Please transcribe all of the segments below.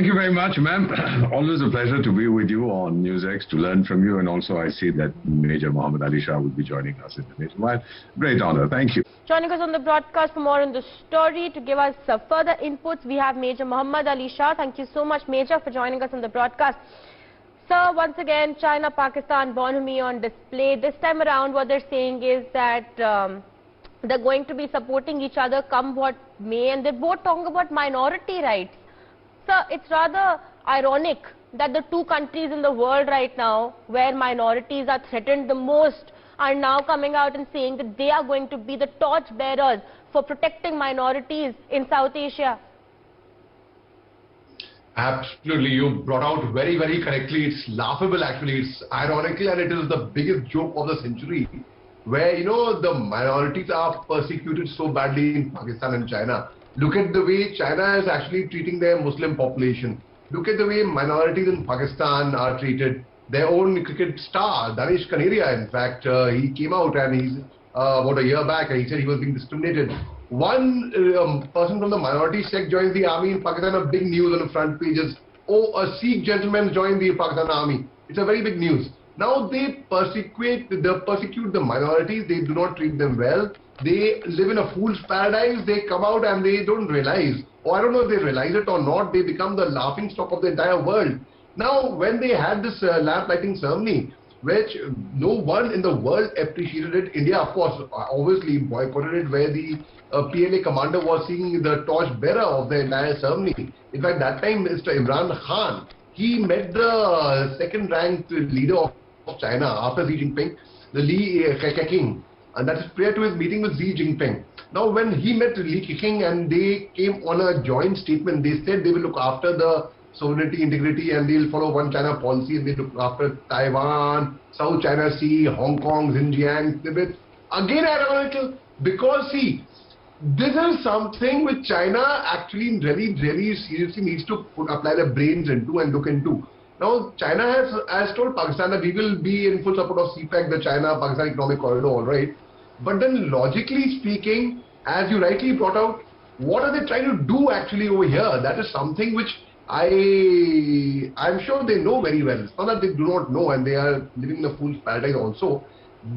Thank you very much, ma'am. Always a pleasure to be with you on NewsX, to learn from you. And also, I see that Major Mohammed Ali Shah will be joining us in the next while. Great honor. Thank you. Joining us on the broadcast for more on the story, to give us further inputs, we have Major Mohammed Ali Shah. Thank you so much, Major, for joining us on the broadcast. Sir, once again, China-Pakistan bonhomie on display. This time around, what they're saying is that they're going to be supporting each other come what may, and they're both talking about minority rights. Sir, it's rather ironic that the two countries in the world right now where minorities are threatened the most are now coming out and saying that they are going to be the torch bearers for protecting minorities in South Asia. Absolutely, you brought out very, very correctly. It's laughable actually, it's ironical, and it is the biggest joke of the century, where the minorities are persecuted so badly in Pakistan and China. Look at the way China is actually treating their Muslim population. Look at the way minorities in Pakistan are treated. Their own cricket star, Danish Kaneria, in fact, he came out and he's about a year back, and he said he was being discriminated. One person from the minority sect joined the army in Pakistan, a big news on the front pages. Oh, a Sikh gentleman joined the Pakistan army. It's a very big news. Now they persecute the minorities, they do not treat them well. They live in a fool's paradise. They come out and they don't realize, or I don't know if they realize it or not, they become the laughing stock of the entire world. Now, when they had this lamp lighting ceremony, which no one in the world appreciated it, India, of course, obviously boycotted it, where the PLA commander was seeing the torch bearer of the entire ceremony. In fact, that time, Mr. Imran Khan, he met the second-ranked leader of China after Xi Jinping, the Li Keqiang. And that is prior to his meeting with Xi Jinping. Now, when he met Li Keqiang and they came on a joint statement, they said they will look after the sovereignty, integrity, and they'll follow one China policy, and they look after Taiwan, South China Sea, Hong Kong, Xinjiang, Tibet. Again, ironical, because see, this is something which China actually really seriously needs to apply their brains into and look into. Now, China has told Pakistan that we will be in full support of CPEC, the China-Pakistan Economic Corridor, all right. But then, logically speaking, as you rightly brought out, what are they trying to do actually over here? That is something which I'm sure they know very well. It's not that they do not know and they are living in a fool's paradise also.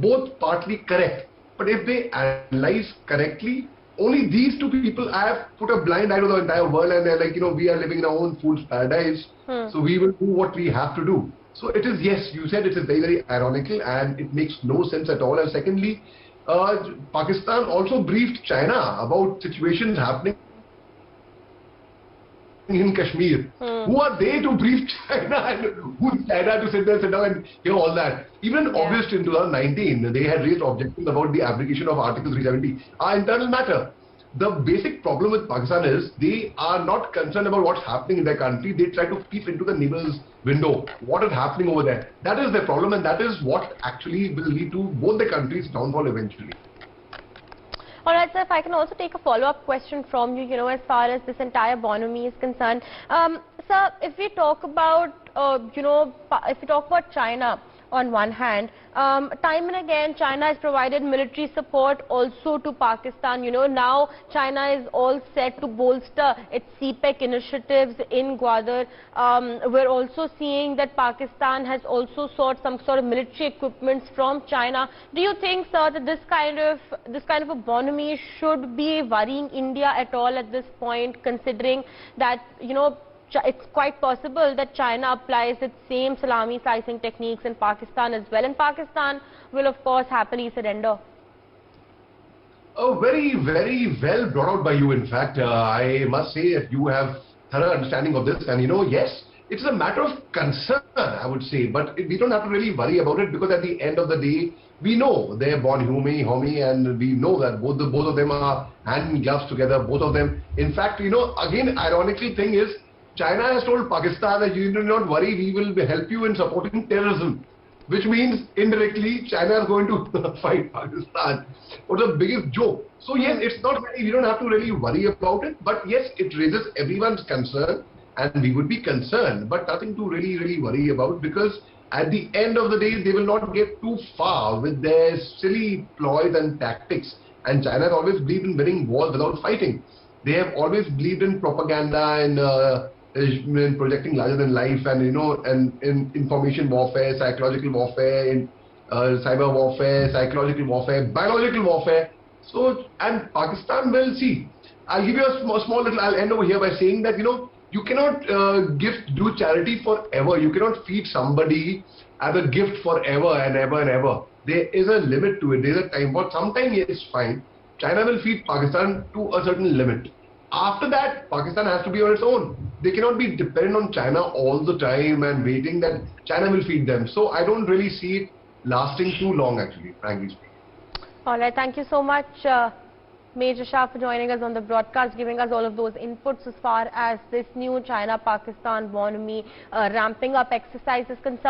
Both partly correct. But if they analyze correctly, only these two people have put a blind eye to the entire world, and they're like, we are living in our own fool's paradise, so we will do what we have to do. So it is, yes, you said it is very, very ironical, and it makes no sense at all. And secondly, Pakistan also briefed China about situations happening in Kashmir. Who are they to brief China, and who's China to sit down and hear all that? Even in August in 2019, they had raised objections about the application of Article 370, our internal matter. The basic problem with Pakistan is they are not concerned about what's happening in their country. They try to peep into the neighbor's window. What is happening over there? That is their problem, and that is what actually will lead to both the countries' downfall eventually. All right, sir, if I can also take a follow-up question from you, as far as this entire bonhomie is concerned. Sir, if we talk about, if we talk about China on one hand, time and again, China has provided military support also to Pakistan. Now China is all set to bolster its CPEC initiatives in Gwadar. We're also seeing that Pakistan has also sought some sort of military equipments from China. Do you think, sir, that this kind of a bonhomie should be worrying India at all at this point, considering that, it's quite possible that China applies its same salami slicing techniques in Pakistan as well, and Pakistan will of course happily surrender? Oh, very, very well brought out by you. In fact, I must say that you have thorough understanding of this, and yes, it's a matter of concern, I would say, but we don't have to really worry about it, because at the end of the day, we know they're bonhomie, and we know that both of them are hand in gloves together, both of them. In fact, again, ironical thing is, China has told Pakistan that you do not worry, we will help you in supporting terrorism, which means indirectly China is going to fight Pakistan. What's the biggest joke? So yes, it's not really, we don't have to really worry about it, but yes, it raises everyone's concern, and we would be concerned, but nothing to really worry about, because at the end of the day, they will not get too far with their silly ploys and tactics. And China has always believed in winning wars without fighting. They have always believed in propaganda and in projecting larger than life, and and in information warfare, psychological warfare, in cyber warfare, psychological warfare, biological warfare. So, and Pakistan will see. I'll give you a small little. I'll end over here by saying that you cannot do charity forever. You cannot feed somebody as a gift forever and ever and ever. There is a limit to it. There is a time. But sometime it's fine. China will feed Pakistan to a certain limit. After that, Pakistan has to be on its own. They cannot be dependent on China all the time and waiting that China will feed them. So I don't really see it lasting too long, actually, frankly speaking. All right, thank you so much, Major Shah, for joining us on the broadcast, giving us all of those inputs as far as this new China-Pakistan bonhomie ramping up exercise is concerned.